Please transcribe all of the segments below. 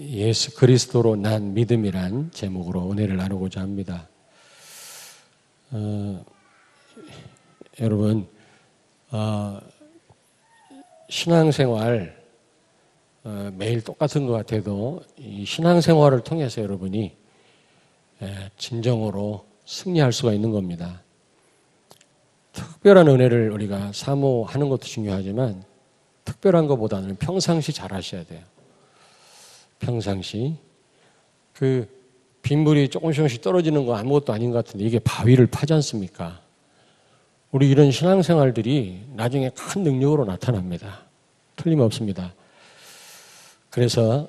예수 그리스도로 난 믿음이란 제목으로 은혜를 나누고자 합니다. 여러분, 신앙생활 매일 똑같은 것 같아도 이 신앙생활을 통해서 여러분이 진정으로 승리할 수가 있는 겁니다. 특별한 은혜를 우리가 사모하는 것도 중요하지만 특별한 것보다는 평상시 잘 하셔야 돼요. 평상시. 그 빗물이 조금씩 떨어지는 거 아무것도 아닌 것 같은데 이게 바위를 파지 않습니까? 우리 이런 신앙생활들이 나중에 큰 능력으로 나타납니다. 틀림없습니다. 그래서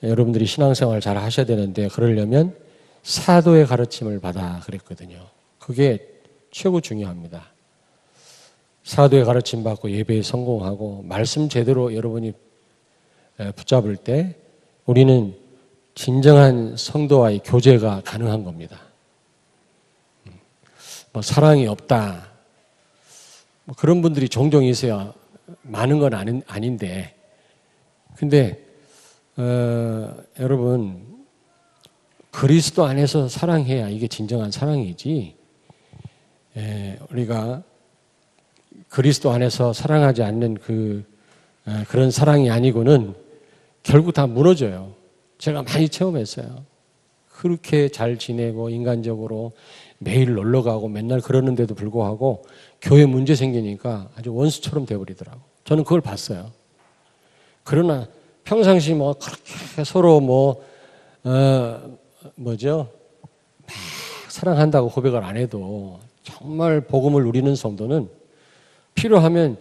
여러분들이 신앙생활 잘 하셔야 되는데 그러려면 사도의 가르침을 받아 그랬거든요. 그게 최고 중요합니다. 사도의 가르침 받고 예배에 성공하고 말씀 제대로 여러분이 붙잡을 때 우리는 진정한 성도와의 교제가 가능한 겁니다. 뭐 사랑이 없다. 뭐 그런 분들이 종종 있어요. 많은 건 아닌데. 근데 여러분 그리스도 안에서 사랑해야 이게 진정한 사랑이지. 우리가 그리스도 안에서 사랑하지 않는 그런 사랑이 아니고는 결국 다 무너져요. 제가 많이 체험했어요. 그렇게 잘 지내고 인간적으로 매일 놀러 가고 맨날 그러는데도 불구하고 교회 문제 생기니까 아주 원수처럼 돼버리더라고. 저는 그걸 봤어요. 그러나 평상시 뭐 그렇게 서로 막 사랑한다고 고백을 안 해도 정말 복음을 누리는 성도는 필요하면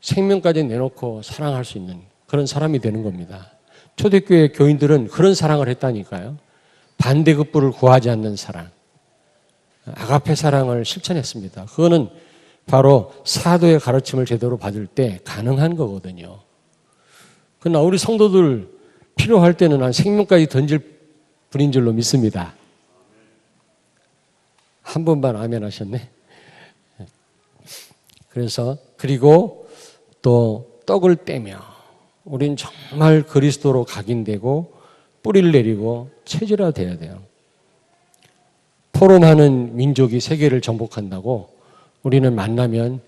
생명까지 내놓고 사랑할 수 있는 그런 사람이 되는 겁니다. 초대교회 교인들은 그런 사랑을 했다니까요. 반대급부를 구하지 않는 사랑, 아가페 사랑을 실천했습니다. 그거는 바로 사도의 가르침을 제대로 받을 때 가능한 거거든요. 그러나 우리 성도들 필요할 때는 한 생명까지 던질 분인 줄로 믿습니다. 한 번만 아멘 하셨네. 그리고 또 떡을 떼며 우린 정말 그리스도로 각인되고 뿌리를 내리고 체질화돼야 돼요. 포럼하는 민족이 세계를 정복한다고 우리는 만나면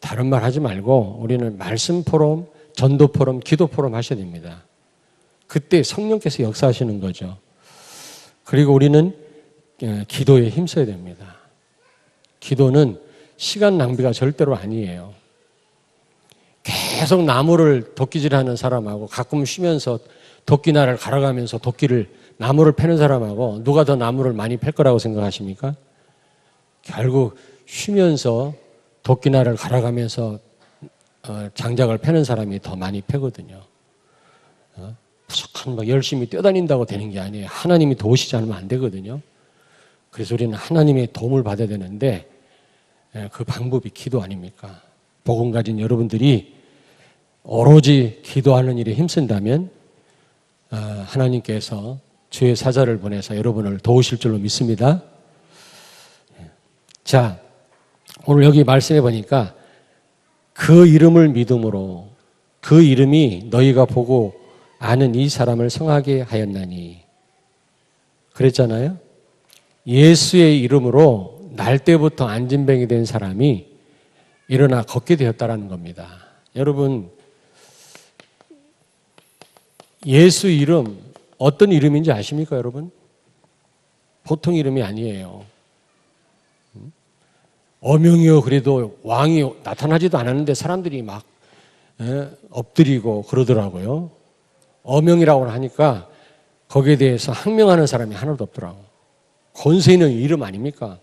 다른 말 하지 말고 우리는 말씀 포럼, 전도 포럼, 기도 포럼 하셔야 됩니다. 그때 성령께서 역사하시는 거죠. 그리고 우리는 기도에 힘써야 됩니다. 기도는 시간 낭비가 절대로 아니에요. 계속 나무를 도끼질하는 사람하고 가끔 쉬면서 도끼날을 갈아가면서 나무를 패는 사람하고 누가 더 나무를 많이 팰 거라고 생각하십니까? 결국 쉬면서 도끼날을 갈아가면서 장작을 패는 사람이 더 많이 패거든요. 무조건 막 열심히 뛰어다닌다고 되는 게 아니에요. 하나님이 도우시지 않으면 안 되거든요. 그래서 우리는 하나님의 도움을 받아야 되는데 그 방법이 기도 아닙니까? 복음 가진 여러분들이 오로지 기도하는 일에 힘쓴다면 하나님께서 주의 사자를 보내서 여러분을 도우실 줄로 믿습니다. 자, 오늘 여기 말씀해 보니까 그 이름을 믿음으로 그 이름이 너희가 보고 아는 이 사람을 성하게 하였나니 그랬잖아요. 예수의 이름으로 날 때부터 안진뱅이 된 사람이 일어나 걷게 되었다라는 겁니다. 여러분, 예수 이름 어떤 이름인지 아십니까, 여러분? 보통 이름이 아니에요. 어명이요 그래도 왕이 나타나지도 않았는데 사람들이 막 엎드리고 그러더라고요. 어명이라고 하니까 거기에 대해서 항명하는 사람이 하나도 없더라고요. 권세 있는 이름 아닙니까?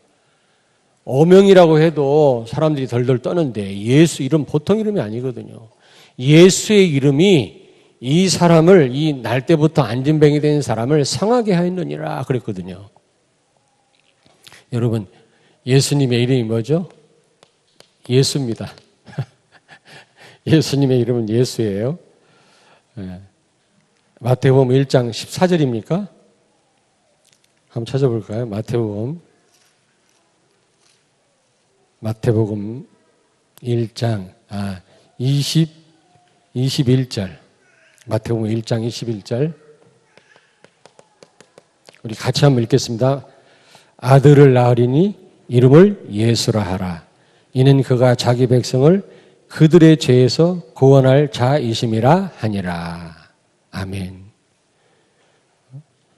어명이라고 해도 사람들이 덜덜 떠는데 예수 이름 보통 이름이 아니거든요. 예수의 이름이 이 사람을 이 날 때부터 안진뱅이 된 사람을 성하게 하였느니라 그랬거든요. 여러분 예수님의 이름이 뭐죠? 예수입니다. 예수님의 이름은 예수예요. 마태복음 1장 14절입니까? 한번 찾아볼까요? 마태복음 1장 21절 마태복음 1장 21절 우리 같이 한번 읽겠습니다. 아들을 낳으리니 이름을 예수라 하라. 이는 그가 자기 백성을 그들의 죄에서 구원할 자이심이라 하니라. 아멘.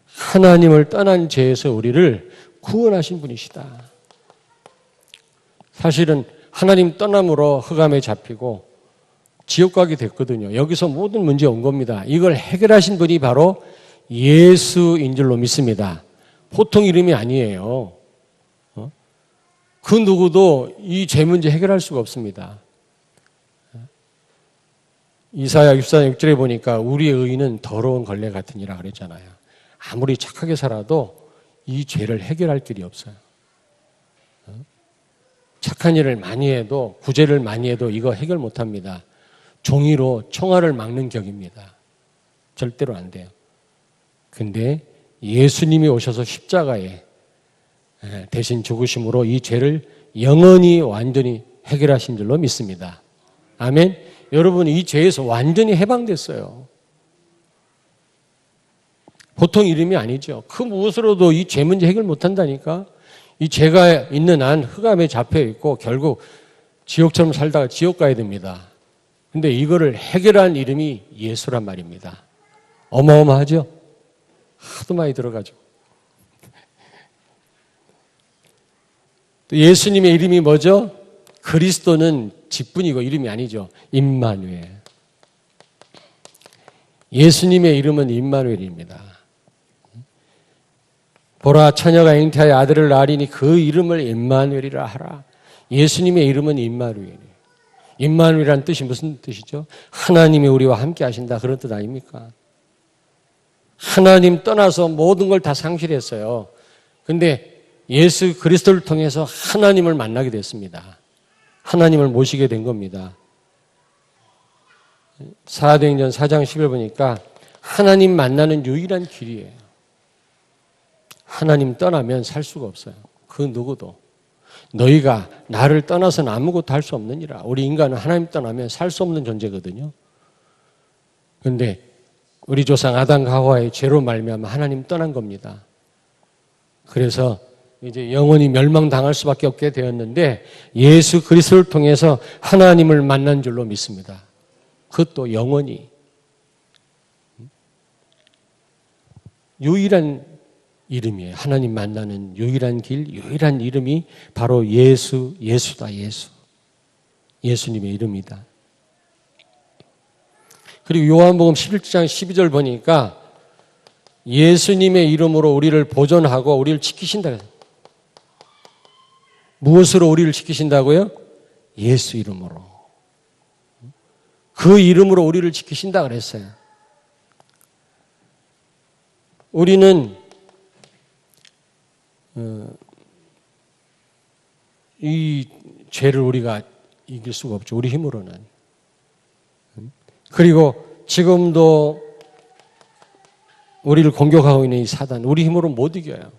하나님을 떠난 죄에서 우리를 구원하신 분이시다. 사실은 하나님 떠남으로 흑암에 잡히고 지옥 가게 됐거든요. 여기서 모든 문제 온 겁니다. 이걸 해결하신 분이 바로 예수인 줄로 믿습니다. 보통 이름이 아니에요. 그 누구도 이 죄 문제 해결할 수가 없습니다. 이사야 64장 6절에 보니까 우리의 의인은 더러운 걸레 같으니라 그랬잖아요. 아무리 착하게 살아도 이 죄를 해결할 길이 없어요. 착한 일을 많이 해도, 구제를 많이 해도 이거 해결 못합니다. 종이로 총알을 막는 격입니다. 절대로 안 돼요. 근데 예수님이 오셔서 십자가에 대신 죽으심으로 이 죄를 영원히 완전히 해결하신 줄로 믿습니다. 아멘. 여러분, 이 죄에서 완전히 해방됐어요. 보통 이름이 아니죠. 그 무엇으로도 이 죄 문제 해결 못한다니까. 이 죄가 있는 한 흑암에 잡혀 있고 결국 지옥처럼 살다가 지옥 가야 됩니다. 근데 이거를 해결한 이름이 예수란 말입니다. 어마어마하죠? 하도 많이 들어가죠. 또 예수님의 이름이 뭐죠? 그리스도는 직분이고 이름이 아니죠. 임마누엘. 예수님의 이름은 임마누엘입니다. 보라, 처녀가 잉태하여 아들을 낳으리니 그 이름을 임마누엘이라 하라. 예수님의 이름은 임마누엘이에요. 임마누엘이라는 뜻이 무슨 뜻이죠? 하나님이 우리와 함께 하신다, 그런 뜻 아닙니까? 하나님 떠나서 모든 걸 다 상실했어요. 근데 예수 그리스도를 통해서 하나님을 만나게 됐습니다. 하나님을 모시게 된 겁니다. 사도행전 4장 10절 보니까 하나님 만나는 유일한 길이에요. 하나님 떠나면 살 수가 없어요. 그 누구도. 너희가 나를 떠나서는 아무것도 할 수 없느니라. 우리 인간은 하나님 떠나면 살 수 없는 존재거든요. 그런데 우리 조상 아담과 하와의 죄로 말미암아 하나님 떠난 겁니다. 그래서 이제 영원히 멸망당할 수밖에 없게 되었는데 예수 그리스도를 통해서 하나님을 만난 줄로 믿습니다. 그것도 영원히. 유일한 이름이에요. 하나님 만나는 유일한 길, 유일한 이름이 바로 예수다, 예수. 예수님의 이름이다. 그리고 요한복음 11장 12절 보니까 예수님의 이름으로 우리를 보존하고 우리를 지키신다. 무엇으로 우리를 지키신다고요? 예수 이름으로. 그 이름으로 우리를 지키신다 그랬어요. 우리는 이 죄를 우리가 이길 수가 없죠. 우리 힘으로는. 그리고 지금도 우리를 공격하고 있는 이 사단, 우리 힘으로 못 이겨요.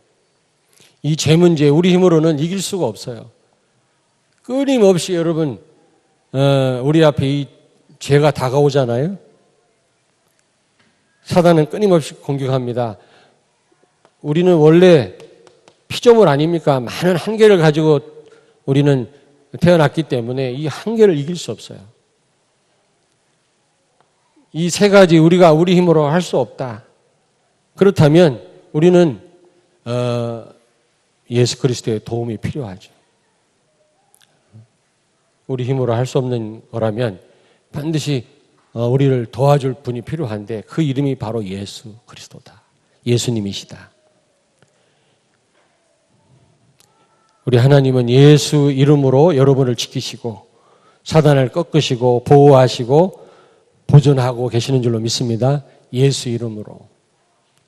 이 죄 문제 우리 힘으로는 이길 수가 없어요. 끊임없이 여러분 우리 앞에 이 죄가 다가오잖아요. 사단은 끊임없이 공격합니다. 우리는 원래 피조물 아닙니까? 많은 한계를 가지고 우리는 태어났기 때문에 이 한계를 이길 수 없어요. 이 세 가지 우리가 우리 힘으로 할 수 없다. 그렇다면 우리는 예수 그리스도의 도움이 필요하죠. 우리 힘으로 할 수 없는 거라면 반드시 우리를 도와줄 분이 필요한데 그 이름이 바로 예수 그리스도다. 예수님이시다. 우리 하나님은 예수 이름으로 여러분을 지키시고 사단을 꺾으시고 보호하시고 보존하고 계시는 줄로 믿습니다. 예수 이름으로.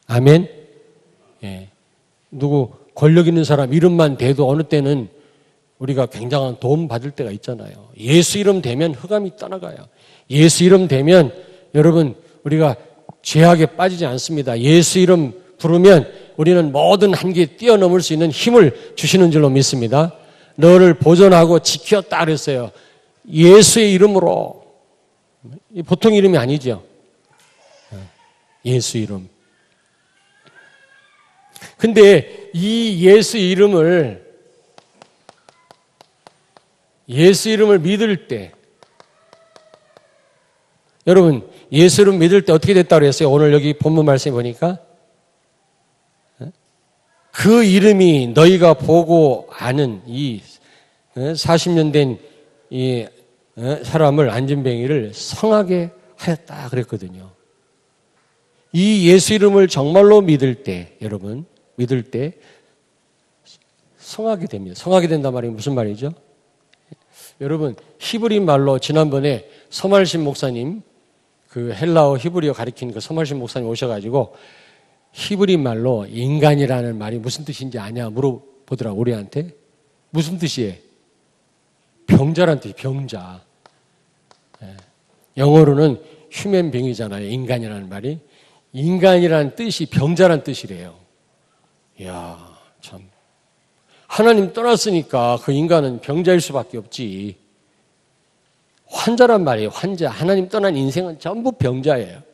아멘. 예. 누구 권력 있는 사람 이름만 대도 어느 때는 우리가 굉장한 도움 받을 때가 있잖아요. 예수 이름 되면 흑암이 떠나가요. 예수 이름 되면 여러분 우리가 죄악에 빠지지 않습니다. 예수 이름 부르면 우리는 모든 한계 뛰어넘을 수 있는 힘을 주시는 줄로 믿습니다. 너를 보존하고 지켰다 그랬어요. 예수의 이름으로. 보통 이름이 아니죠. 예수 이름. 근데 이 예수 이름을 믿을 때, 여러분, 예수 이름 믿을 때 어떻게 됐다고 그랬어요? 오늘 여기 본문 말씀에 보니까 그 이름이 너희가 보고 아는 이 40년 된 이 사람을 안진뱅이를 성하게 하였다 그랬거든요. 이 예수 이름을 정말로 믿을 때, 여러분, 믿을 때 성하게 됩니다. 성하게 된단 말이 무슨 말이죠? 여러분, 히브리 말로 지난번에 서말신 목사님, 그 헬라어 히브리어 가리킨 그 서말신 목사님 오셔가지고 히브리 말로 인간이라는 말이 무슨 뜻인지 아냐 물어보더라고, 우리한테. 무슨 뜻이에요? 병자란 뜻이 병자. 영어로는 휴먼 빙이잖아요. 인간이라는 말이. 인간이라는 뜻이 병자란 뜻이래요. 이야, 참. 하나님 떠났으니까 그 인간은 병자일 수밖에 없지. 환자란 말이에요. 환자. 하나님 떠난 인생은 전부 병자예요.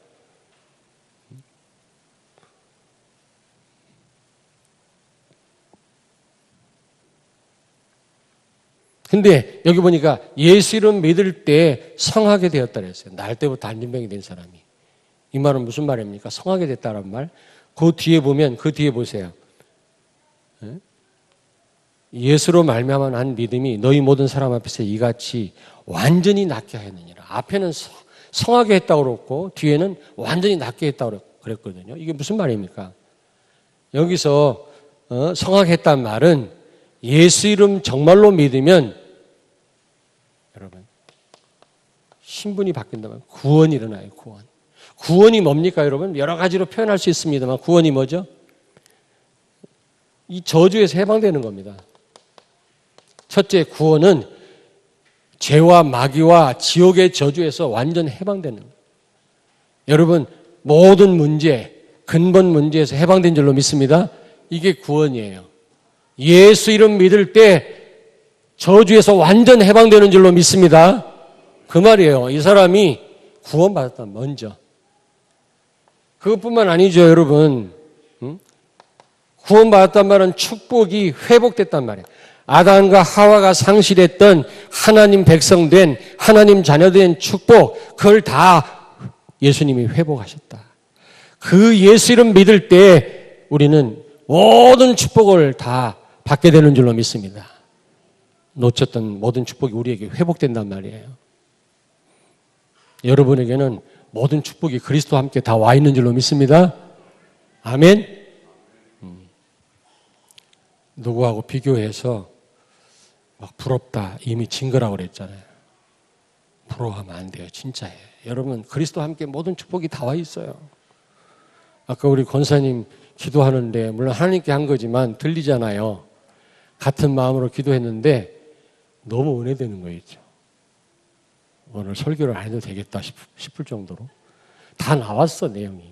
근데 여기 보니까 예수 이름 믿을 때 성하게 되었다 그랬어요. 날 때부터 안진병이 된 사람이. 이 말은 무슨 말입니까? 성하게 됐다는 말. 그 뒤에 보면, 그 뒤에 보세요. 예수로 말미암아 한 믿음이 너희 모든 사람 앞에서 이같이 완전히 낫게 하였느니라. 앞에는 성하게 했다고 그랬고 뒤에는 완전히 낫게 했다고 그랬거든요. 이게 무슨 말입니까? 여기서 성하게 했단 말은 예수 이름 정말로 믿으면 여러분 신분이 바뀐다면 구원이 일어나요. 구원. 구원이 뭡니까 여러분? 여러 가지로 표현할 수 있습니다만 구원이 뭐죠? 이 저주에서 해방되는 겁니다. 첫째, 구원은 죄와 마귀와 지옥의 저주에서 완전 해방되는 거예요. 여러분, 모든 문제, 근본 문제에서 해방된 줄로 믿습니다. 이게 구원이에요. 예수 이름 믿을 때 저주에서 완전 해방되는 줄로 믿습니다. 그 말이에요. 이 사람이 구원받았다, 먼저. 그것뿐만 아니죠, 여러분. 구원받았단 말은 축복이 회복됐단 말이에요. 아담과 하와가 상실했던 하나님 백성된, 하나님 자녀된 축복, 그걸 다 예수님이 회복하셨다. 그 예수 이름 믿을 때 우리는 모든 축복을 다 받게 되는 줄로 믿습니다. 놓쳤던 모든 축복이 우리에게 회복된단 말이에요. 여러분에게는 모든 축복이 그리스도와 함께 다 와 있는 줄로 믿습니다. 아멘. 누구하고 비교해서 막 부럽다, 이미 진 거라고 그랬잖아요. 부러워하면 안 돼요. 진짜예요. 여러분, 그리스도와 함께 모든 축복이 다 와 있어요. 아까 우리 권사님 기도하는데 물론 하나님께 한 거지만 들리잖아요. 같은 마음으로 기도했는데 너무 은혜되는 거 있죠. 오늘 설교를 안 해도 되겠다 싶을 정도로 다 나왔어, 내용이.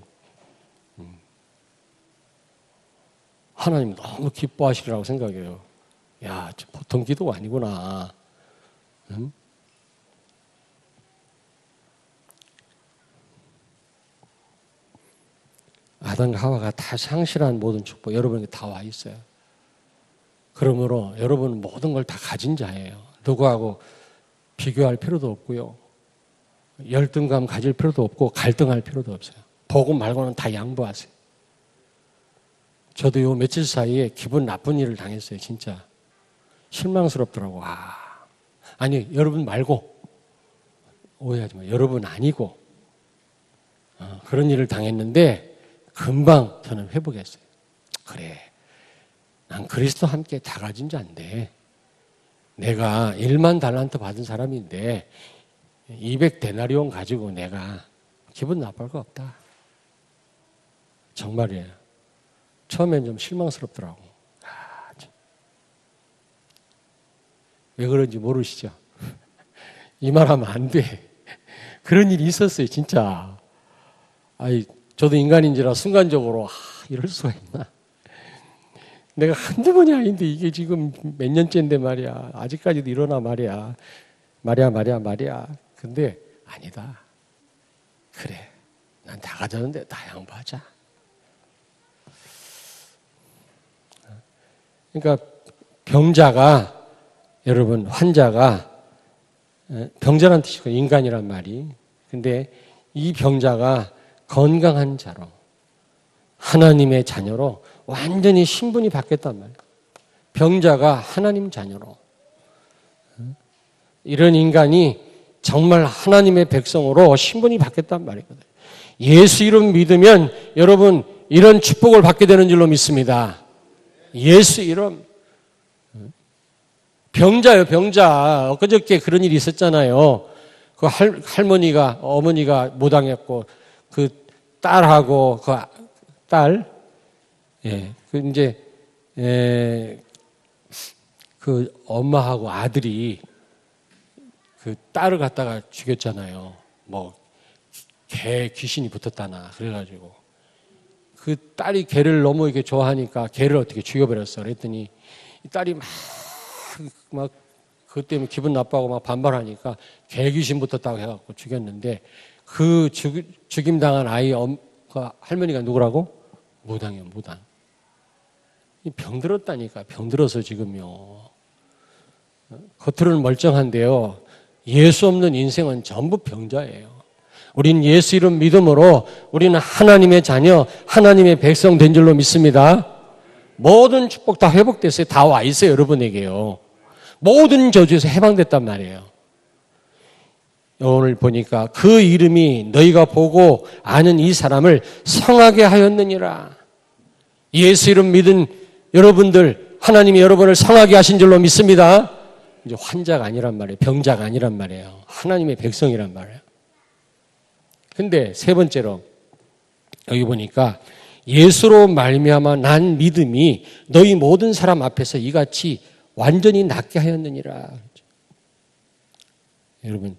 하나님 너무 기뻐하시리라고 생각해요. 야, 보통 기도가 아니구나. 아담과 하와가 다 상실한 모든 축복 여러분에게 다 와 있어요. 그러므로 여러분은 모든 걸 다 가진 자예요. 누구하고 비교할 필요도 없고요. 열등감 가질 필요도 없고 갈등할 필요도 없어요. 복음 말고는 다 양보하세요. 저도 요 며칠 사이에 기분 나쁜 일을 당했어요. 진짜 실망스럽더라고. 아니 여러분 말고 오해하지 마. 여러분 아니고 그런 일을 당했는데 금방 저는 회복했어요. 그래, 난 그리스도 함께 다 가진 자인데 내가 1만 달란트 받은 사람인데 200데나리온 가지고 내가 기분 나쁠 거 없다. 정말이에요. 처음엔 좀 실망스럽더라고. 왜 그런지 모르시죠? 이 말하면 안 돼. 그런 일이 있었어요, 진짜. 저도 인간인지라 순간적으로 이럴 수가 있나? 내가 한두 번이 아닌데 이게 지금 몇 년째인데 말이야. 아직까지도 일어나 말이야. 말이야. 근데 아니다. 그래, 난 다 가졌는데 다 양보하자. 그러니까 병자가, 여러분, 환자가, 병자란 뜻이고 인간이란 말이. 근데 이 병자가 건강한 자로, 하나님의 자녀로 완전히 신분이 바뀌었단 말이에요. 병자가 하나님 자녀로. 이런 인간이 정말 하나님의 백성으로 신분이 바뀌었단 말이거든요. 예수 이름 믿으면 여러분 이런 축복을 받게 되는 줄로 믿습니다. 예수 이름. 병자요, 병자. 엊그저께 그런 일이 있었잖아요. 그 할머니가, 어머니가 모당했고, 그 딸하고, 그 딸, 그 엄마하고 아들이 그 딸을 갖다가 죽였잖아요. 뭐, 개 귀신이 붙었다나. 그래가지고. 그 딸이 개를 너무 이렇게 좋아하니까 개를 어떻게 죽여버렸어. 그랬더니 이 딸이 막 그것 때문에 기분 나빠하고 막 반발하니까 개 귀신 붙었다고 해갖고 죽였는데 그 죽임당한 아이 할머니가 누구라고? 무당이요, 무당. 병들었다니까. 병들어서 지금요. 겉으로는 멀쩡한데요. 예수 없는 인생은 전부 병자예요. 우리는 예수 이름 믿음으로 우리는 하나님의 자녀, 하나님의 백성 된 줄로 믿습니다. 모든 축복 다 회복됐어요. 다 와 있어요, 여러분에게요. 모든 저주에서 해방됐단 말이에요. 오늘 보니까 그 이름이 너희가 보고 아는 이 사람을 성하게 하였느니라. 예수 이름 믿은 여러분들, 하나님이 여러분을 성하게 하신 줄로 믿습니다. 이제 환자가 아니란 말이에요. 병자가 아니란 말이에요. 하나님의 백성이란 말이에요. 근데 세 번째로 여기 보니까 예수로 말미암아 난 믿음이 너희 모든 사람 앞에서 이같이 완전히 낫게 하였느니라. 여러분,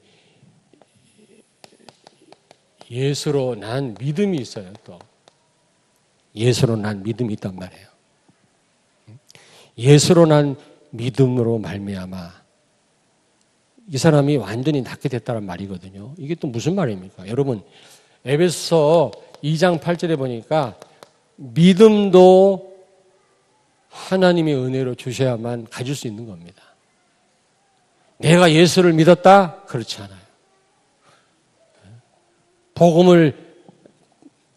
예수로 난 믿음이 있어요. 또 예수로 난 믿음이 있단 말이에요. 예수로 난 믿음으로 말미암아 이 사람이 완전히 낫게 됐다는 말이거든요. 이게 또 무슨 말입니까? 여러분, 에베소서 2장 8절에 보니까 믿음도 하나님의 은혜로 주셔야만 가질 수 있는 겁니다. 내가 예수를 믿었다? 그렇지 않아요. 복음을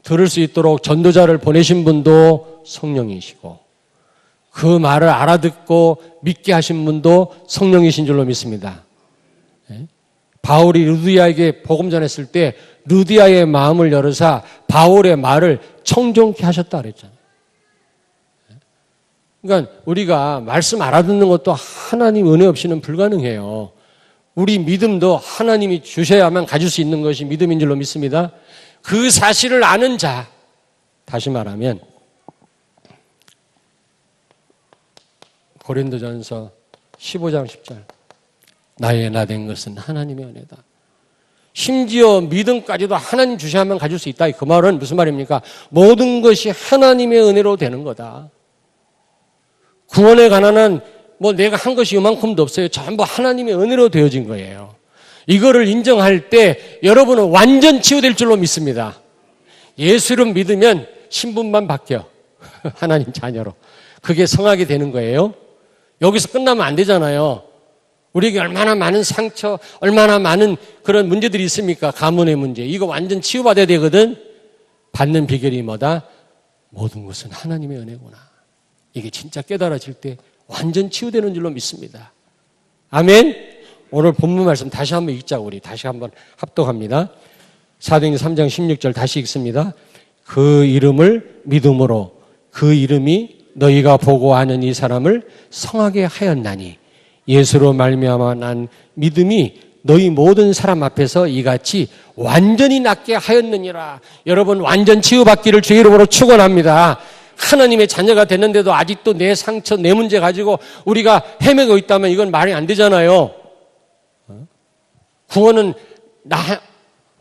들을 수 있도록 전도자를 보내신 분도 성령이시고 그 말을 알아듣고 믿게 하신 분도 성령이신 줄로 믿습니다. 바울이 루디아에게 복음 전했을 때 루디아의 마음을 열어서 바울의 말을 청종케 하셨다 그랬잖아요. 그러니까 우리가 말씀 알아듣는 것도 하나님 은혜 없이는 불가능해요. 우리 믿음도 하나님이 주셔야만 가질 수 있는 것이 믿음인 줄로 믿습니다. 그 사실을 아는 자, 다시 말하면 고린도전서 15장 10절 나의 나 된 것은 하나님의 은혜다. 심지어 믿음까지도 하나님 주셔야만 가질 수 있다. 그 말은 무슨 말입니까? 모든 것이 하나님의 은혜로 되는 거다. 구원에 관한 뭐 내가 한 것이 이만큼도 없어요. 전부 하나님의 은혜로 되어진 거예요. 이거를 인정할 때 여러분은 완전 치유될 줄로 믿습니다. 예수를 믿으면 신분만 바뀌어. 하나님 자녀로. 그게 성하게 되는 거예요. 여기서 끝나면 안 되잖아요. 우리에게 얼마나 많은 상처, 얼마나 많은 그런 문제들이 있습니까? 가문의 문제. 이거 완전 치유받아야 되거든. 받는 비결이 뭐다? 모든 것은 하나님의 은혜구나. 이게 진짜 깨달아질 때 완전 치유되는 줄로 믿습니다. 아멘. 오늘 본문 말씀 다시 한번 읽자. 우리 다시 한번 합독합니다. 사도행전 3장 16절 다시 읽습니다. 그 이름을 믿음으로 그 이름이 너희가 보고 아는 이 사람을 성하게 하였나니 예수로 말미암아 난 믿음이 너희 모든 사람 앞에서 이같이 완전히 낫게 하였느니라. 여러분 완전 치유받기를 주의 이름으로 축원합니다. 하나님의 자녀가 됐는데도 아직도 내 상처, 내 문제 가지고 우리가 헤매고 있다면 이건 말이 안 되잖아요. 구원은 나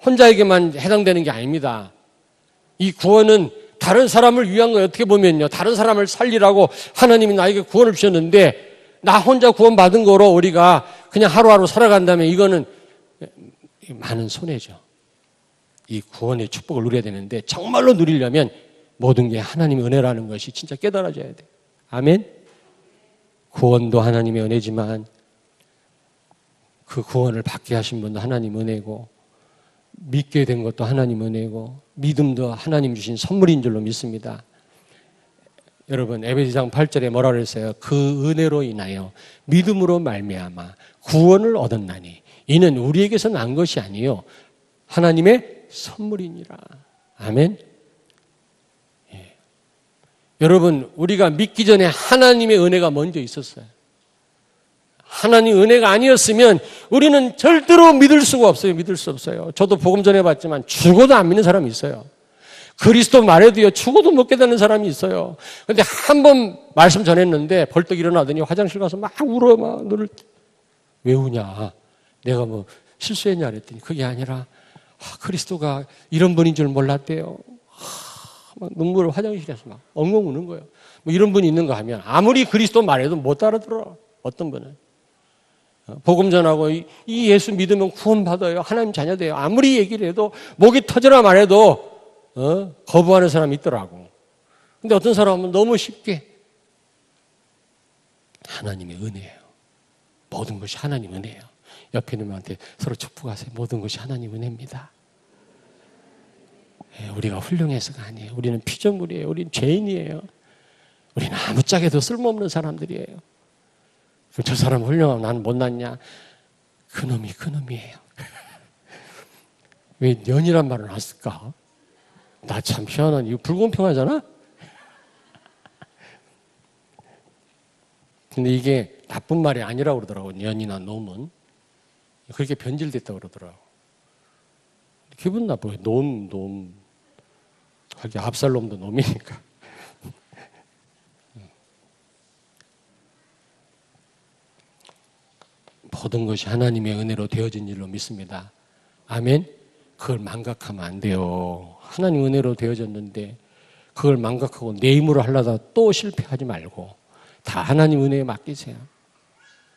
혼자에게만 해당되는 게 아닙니다. 이 구원은 다른 사람을 위한 거예요. 어떻게 보면요. 다른 사람을 살리라고 하나님이 나에게 구원을 주셨는데 나 혼자 구원받은 거로 우리가 그냥 하루하루 살아간다면 이거는 많은 손해죠. 이 구원의 축복을 누려야 되는데 정말로 누리려면 모든 게 하나님의 은혜라는 것이 진짜 깨달아져야 돼요. 아멘. 구원도 하나님의 은혜지만 그 구원을 받게 하신 분도 하나님 은혜고, 믿게 된 것도 하나님 은혜고, 믿음도 하나님 주신 선물인 줄로 믿습니다. 여러분, 에베소서 8절에 뭐라 그랬어요? 그 은혜로 인하여 믿음으로 말미암아 구원을 얻었나니 이는 우리에게서 난 것이 아니요 하나님의 선물이니라. 아멘. 예. 여러분, 우리가 믿기 전에 하나님의 은혜가 먼저 있었어요. 하나님 은혜가 아니었으면 우리는 절대로 믿을 수가 없어요. 믿을 수 없어요. 저도 복음 전해봤지만 죽어도 안 믿는 사람이 있어요. 그리스도 말해도요, 죽어도 못 깨닫는 사람이 있어요. 근데 한 번 말씀 전했는데 벌떡 일어나더니 화장실 가서 막 울어, 막 너를 왜 우냐? 내가 뭐 실수했냐 그랬더니 그게 아니라 그리스도가 이런 분인 줄 몰랐대요. 막 눈물을 화장실에서 막 엉엉 우는 거예요. 뭐 이런 분이 있는가 하면 아무리 그리스도 말해도 못 알아들어. 어떤 분은 복음 전하고 이 예수 믿으면 구원받아요. 하나님 자녀 돼요. 아무리 얘기를 해도 목이 터져라 말해도 거부하는 사람이 있더라고. 근데 어떤 사람은 너무 쉽게 하나님의 은혜예요. 모든 것이 하나님 은혜예요. 옆에 있는 분한테 서로 축복하세요. 모든 것이 하나님 은혜입니다. 우리가 훌륭해서가 아니에요. 우리는 피조물이에요. 우리는 죄인이에요. 우리는 아무짝에도 쓸모없는 사람들이에요. 저 사람 훌륭하면 나는 못났냐? 그놈이에요. 왜 년이란 말을 놨을까? 나 참 희한한, 이거 불공평하잖아? 근데 이게 나쁜 말이 아니라고 그러더라고, 년이나 놈은. 그렇게 변질됐다고 그러더라고. 기분 나빠요. 놈. 하긴 압살롬도 놈이니까. 모든 것이 하나님의 은혜로 되어진 일로 믿습니다. 아멘? 그걸 망각하면 안 돼요. 하나님 은혜로 되어졌는데 그걸 망각하고 내 힘으로 하려다 또 실패하지 말고 다 하나님 은혜에 맡기세요.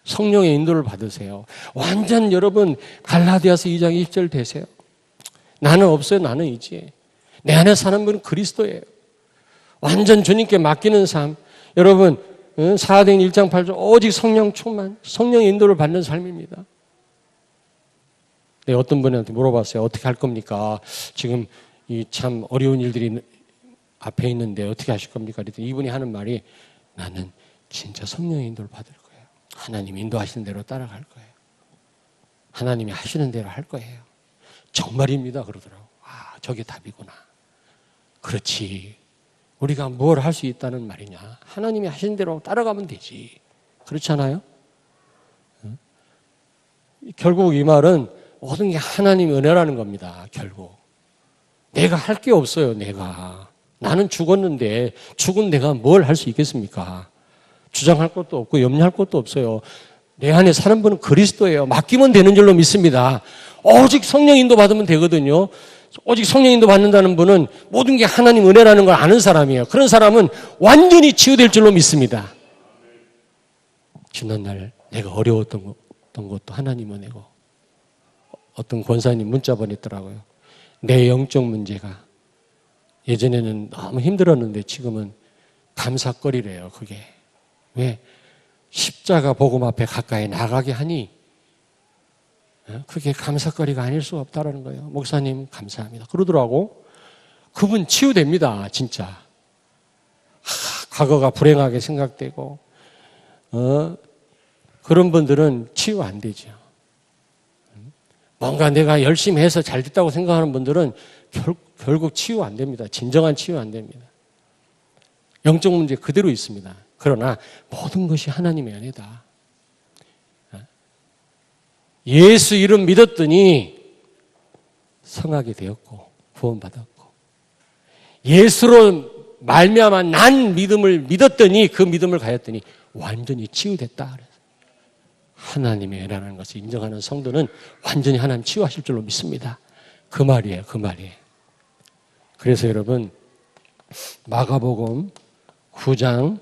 성령의 인도를 받으세요. 완전 여러분 갈라디아서 2장 20절 되세요. 나는 없어요. 나는 있지. 내 안에 사는 분은 그리스도예요. 완전 주님께 맡기는 삶. 여러분 사도행 1장 8절 오직 성령 충만, 성령의 인도를 받는 삶입니다. 네, 어떤 분한테 물어봤어요. 어떻게 할 겁니까? 지금 이 참 어려운 일들이 앞에 있는데 어떻게 하실 겁니까? 그랬더니 이분이 하는 말이 나는 진짜 성령의 인도를 받을 거예요. 하나님 인도하시는 대로 따라갈 거예요. 하나님이 하시는 대로 할 거예요. 정말입니다. 그러더라고. 아, 저게 답이구나. 그렇지. 우리가 뭘 할 수 있다는 말이냐. 하나님이 하시는 대로 따라가면 되지. 그렇지 않아요? 결국 이 말은 모든 게 하나님의 은혜라는 겁니다. 결국. 내가 할 게 없어요. 내가. 나는 죽었는데 죽은 내가 뭘 할 수 있겠습니까? 주장할 것도 없고 염려할 것도 없어요. 내 안에 사는 분은 그리스도예요. 맡기면 되는 줄로 믿습니다. 오직 성령 인도 받으면 되거든요. 오직 성령 인도 받는다는 분은 모든 게 하나님 은혜라는 걸 아는 사람이에요. 그런 사람은 완전히 치유될 줄로 믿습니다. 지난날 내가 어려웠던 것도 하나님 은혜고 어떤 권사님 문자 보냈더라고요. 내 영적 문제가 예전에는 너무 힘들었는데 지금은 감사거리래요. 그게. 왜? 십자가 복음 앞에 가까이 나가게 하니 그게 감사거리가 아닐 수가 없다라는 거예요. 목사님 감사합니다. 그러더라고. 그분 치유됩니다. 진짜. 과거가 불행하게 생각되고 그런 분들은 치유 안 되죠. 뭔가 내가 열심히 해서 잘 됐다고 생각하는 분들은 결국 치유 안 됩니다. 진정한 치유 안 됩니다. 영적 문제 그대로 있습니다. 그러나 모든 것이 하나님의 은혜다. 예수 이름 믿었더니 성하게 되었고 구원받았고 예수로 말미암아 난 믿음을 믿었더니 그 믿음을 가졌더니 완전히 치유됐다. 그래서 하나님의 은혜라는 것을 인정하는 성도는 완전히 하나님 치유하실 줄로 믿습니다. 그 말이에요. 그 말이에요. 그래서 여러분 마가복음 9장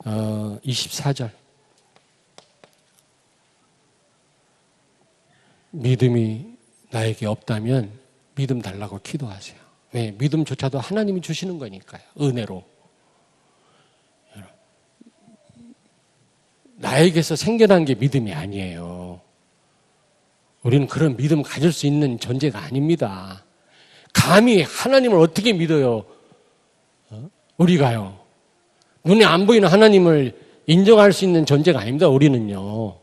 24절 믿음이 나에게 없다면 믿음 달라고 기도하세요. 왜? 믿음조차도 하나님이 주시는 거니까요. 은혜로. 나에게서 생겨난 게 믿음이 아니에요. 우리는 그런 믿음 가질 수 있는 존재가 아닙니다. 감히 하나님을 어떻게 믿어요? 우리가요. 눈에 안 보이는 하나님을 인정할 수 있는 존재가 아닙니다. 우리는요.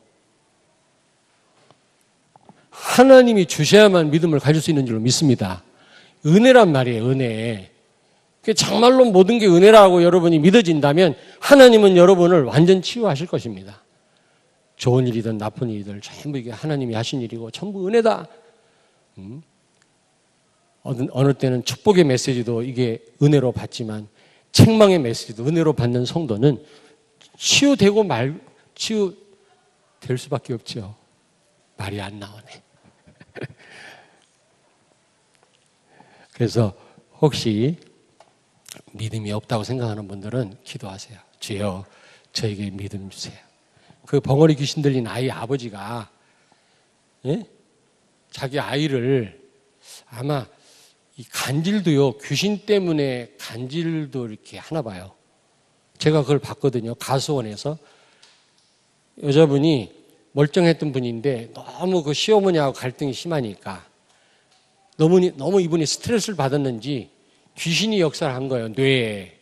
하나님이 주셔야만 믿음을 가질 수 있는 줄로 믿습니다. 은혜란 말이에요. 은혜. 정말로 모든 게 은혜라고 여러분이 믿어진다면 하나님은 여러분을 완전 치유하실 것입니다. 좋은 일이든 나쁜 일이든 전부 이게 하나님이 하신 일이고 전부 은혜다. 어느 때는 축복의 메시지도 이게 은혜로 받지만 책망의 메시지도 은혜로 받는 성도는 치유될 수밖에 없죠. 말이 안 나오네. 그래서 혹시 믿음이 없다고 생각하는 분들은 기도하세요. 주여, 저에게 믿음 주세요. 그 벙어리 귀신 들린 아이 아버지가 자기 아이를 아마 이 간질도요, 귀신 때문에 간질도 이렇게 하나 봐요. 제가 그걸 봤거든요. 가수원에서 여자분이 멀쩡했던 분인데 너무 그 시어머니하고 갈등이 심하니까 너무 이분이 스트레스를 받았는지 귀신이 역사를 한 거예요. 뇌에.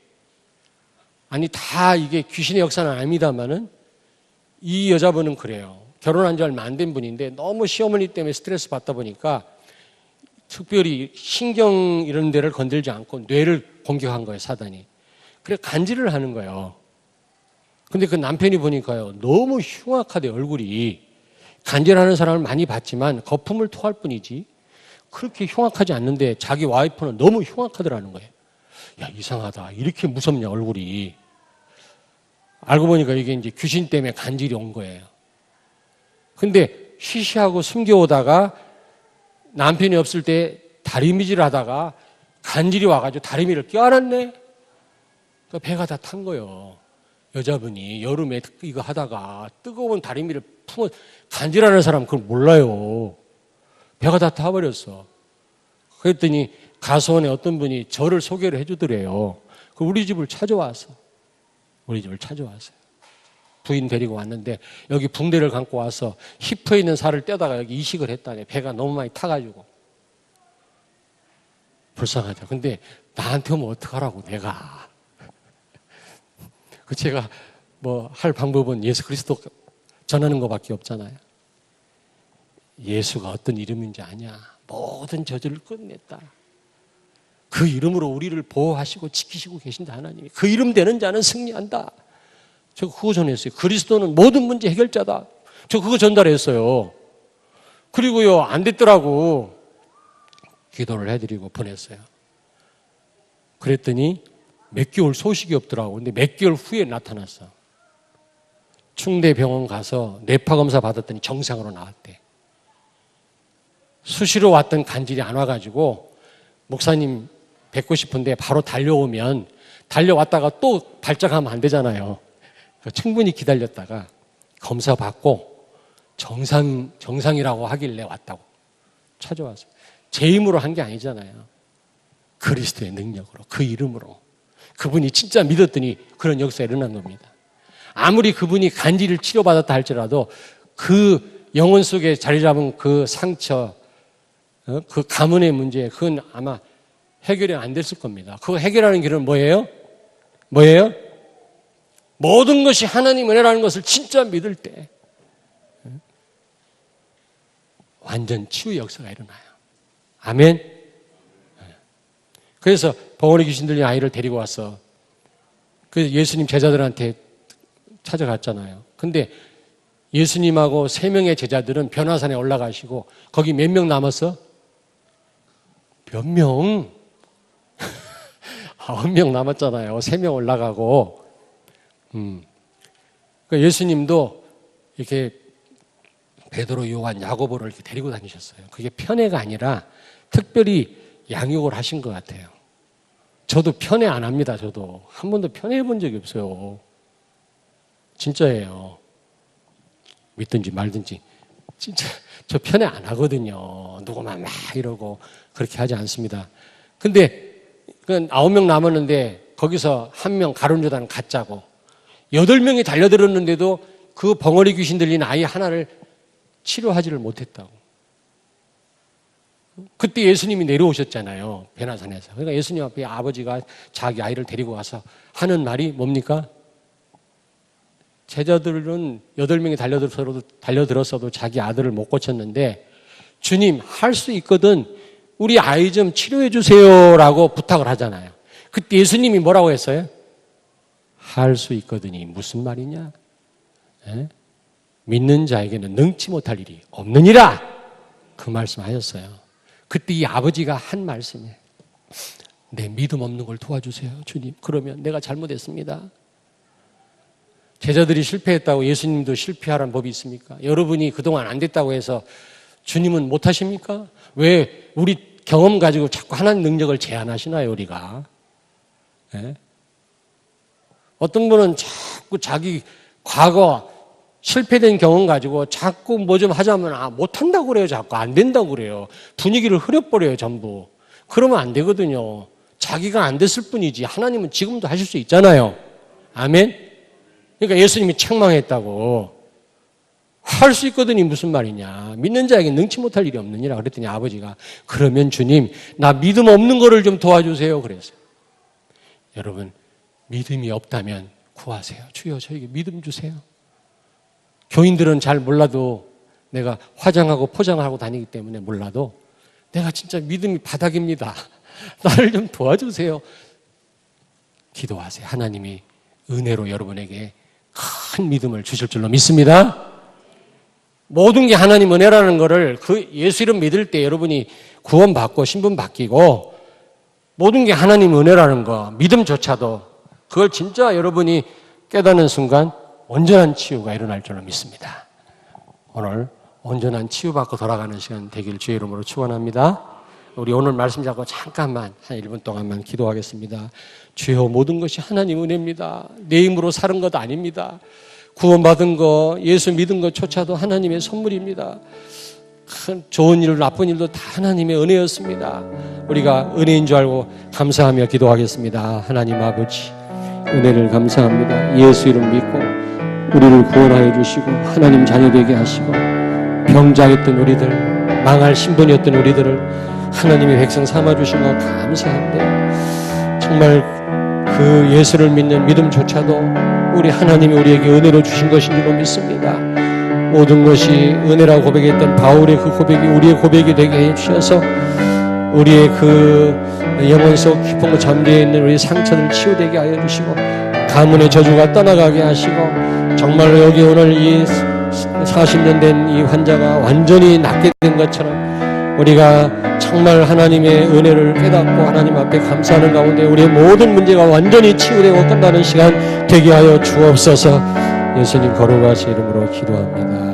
아니 다 이게 귀신의 역사는 아닙니다만은 이 여자분은 그래요. 결혼한 지 얼마 안 된 분인데 너무 시어머니 때문에 스트레스 받다 보니까 특별히 신경 이런 데를 건들지 않고 뇌를 공격한 거예요. 사단이. 그래 간질을 하는 거예요. 근데 그 남편이 보니까요. 너무 흉악하대 얼굴이. 간질하는 사람을 많이 봤지만 거품을 토할 뿐이지 그렇게 흉악하지 않는데 자기 와이프는 너무 흉악하더라는 거예요. 야, 이상하다. 이렇게 무섭냐, 얼굴이. 알고 보니까 이게 이제 귀신 때문에 간질이 온 거예요. 근데 쉬쉬하고 숨겨오다가 남편이 없을 때 다리미질 하다가 간질이 와가지고 다리미를 껴안았네? 그러니까 배가 다 탄 거예요. 여자분이 여름에 이거 하다가 뜨거운 다리미를 품어 간질하는 사람 그걸 몰라요. 배가 다 타버렸어. 그랬더니 가수원에 어떤 분이 저를 소개를 해주더래요. 우리 집을 찾아왔어요. 부인 데리고 왔는데 여기 붕대를 감고 와서 히프에 있는 살을 떼다가 여기 이식을 했다네. 배가 너무 많이 타가지고. 불쌍하죠. 근데 나한테 오면 어떡하라고 내가. 제가 뭐 할 방법은 예수 그리스도 전하는 것밖에 없잖아요. 예수가 어떤 이름인지 아냐. 모든 저주를 끝냈다. 그 이름으로 우리를 보호하시고 지키시고 계신다 하나님이. 그 이름 되는 자는 승리한다. 저 그거 전했어요. 그리스도는 모든 문제 해결자다. 저 그거 전달했어요. 그리고요 안 됐더라고. 기도를 해드리고 보냈어요. 그랬더니 몇 개월 소식이 없더라고. 근데 몇 개월 후에 나타났어. 충대병원 가서 뇌파 검사 받았더니 정상으로 나왔대. 수시로 왔던 간질이 안 와가지고 목사님 뵙고 싶은데 바로 달려왔다가 또 발작하면 안 되잖아요. 충분히 기다렸다가 검사 받고 정상이라고 하길래 왔다고 찾아왔어요. 제 힘으로 한 게 아니잖아요. 그리스도의 능력으로, 그 이름으로. 그분이 진짜 믿었더니 그런 역사가 일어난 겁니다. 아무리 그분이 간질을 치료받았다 할지라도 그 영혼 속에 자리 잡은 그 상처, 그 가문의 문제, 그건 아마 해결이 안 됐을 겁니다. 그거 해결하는 길은 뭐예요? 모든 것이 하나님 은혜라는 것을 진짜 믿을 때 완전 치유 역사가 일어나요. 아멘. 그래서 벙어리 귀신 들린 아이를 데리고 와서 그 예수님 제자들한테 찾아갔잖아요. 근데 예수님하고 3명의 제자들은 변화산에 올라가시고 거기 몇 명 남았어? 몇 명? 9명 남았잖아요. 3명 올라가고. 그러니까 예수님도 이렇게 베드로, 요한, 야고보를 이렇게 데리고 다니셨어요. 그게 편애가 아니라 특별히 양육을 하신 것 같아요. 저도 편애 안 합니다. 저도 한 번도 편애해 본 적이 없어요. 진짜예요. 믿든지 말든지 진짜 저 편애 안 하거든요. 누구만 막 이러고 그렇게 하지 않습니다. 근데 9명 남았는데 거기서 1명 가룟유다는 가짜고 8명이 달려들었는데도 그 벙어리 귀신 들린 아이 하나를 치료하지를 못했다고. 그때 예수님이 내려오셨잖아요. 베나산에서. 그러니까 예수님 앞에 아버지가 자기 아이를 데리고 와서 하는 말이 뭡니까? 제자들은 8명이 달려들었어도 자기 아들을 못 고쳤는데 주님 할 수 있거든 우리 아이 좀 치료해 주세요라고 부탁을 하잖아요. 그때 예수님이 뭐라고 했어요? 할 수 있거든이 무슨 말이냐? 에? 믿는 자에게는 능치 못할 일이 없느니라 그 말씀하셨어요. 그때 이 아버지가 한 말씀이에요. 내 믿음 없는 걸 도와주세요 주님. 그러면 내가 잘못했습니다. 제자들이 실패했다고 예수님도 실패하라는 법이 있습니까? 여러분이 그동안 안 됐다고 해서 주님은 못하십니까? 왜 우리 경험 가지고 자꾸 하나님 능력을 제한하시나요 우리가? 네? 어떤 분은 자꾸 자기 과거 실패된 경험 가지고 자꾸 뭐 좀 하자면 못한다고 그래요. 자꾸 안 된다고 그래요. 분위기를 흐려버려요 전부. 그러면 안 되거든요. 자기가 안 됐을 뿐이지 하나님은 지금도 하실 수 있잖아요. 아멘? 그러니까 예수님이 책망했다고. 할 수 있거든이 무슨 말이냐. 믿는 자에게 능치 못할 일이 없느니라 그랬더니 아버지가 그러면 주님 나 믿음 없는 거를 좀 도와주세요 그랬어요. 여러분 믿음이 없다면 구하세요. 주여 저에게 믿음 주세요. 교인들은 잘 몰라도 내가 화장하고 포장하고 다니기 때문에 몰라도 내가 진짜 믿음이 바닥입니다. 나를 좀 도와주세요. 기도하세요. 하나님이 은혜로 여러분에게 큰 믿음을 주실 줄로 믿습니다. 모든 게 하나님 은혜라는 거를 그 예수 이름 믿을 때 여러분이 구원받고 신분 바뀌고 모든 게 하나님 은혜라는 거 믿음조차도 그걸 진짜 여러분이 깨닫는 순간 온전한 치유가 일어날 줄로 믿습니다. 오늘 온전한 치유받고 돌아가는 시간 되길 주의 이름으로 축원합니다. 우리 오늘 말씀 잡고 잠깐만 한 1분 동안만 기도하겠습니다. 주여 모든 것이 하나님 은혜입니다. 내 힘으로 사는 것 아닙니다. 구원받은 거 예수 믿은 것조차도 하나님의 선물입니다. 큰 좋은 일 나쁜 일도 다 하나님의 은혜였습니다. 우리가 은혜인 줄 알고 감사하며 기도하겠습니다. 하나님 아버지 은혜를 감사합니다. 예수 이름 믿고 우리를 구원하여 주시고 하나님 자녀되게 하시고 병자였던 우리들 망할 신분이었던 우리들을 하나님의 백성 삼아주신 것 감사한데 정말 그 예수를 믿는 믿음조차도 우리 하나님이 우리에게 은혜로 주신 것인 줄로 믿습니다. 모든 것이 은혜라고 고백했던 바울의 그 고백이 우리의 고백이 되게 해주셔서 우리의 그 영혼 속 깊은 잠재해 있는 우리 상처를 치유되게 하여 주시고 가문의 저주가 떠나가게 하시고 정말로 여기 오늘 이 40년 된 이 환자가 완전히 낫게 된 것처럼 우리가 정말 하나님의 은혜를 깨닫고 하나님 앞에 감사하는 가운데 우리의 모든 문제가 완전히 치유되고 끝나는 시간 되게 하여 주옵소서. 예수님 거룩하신 이름으로 기도합니다.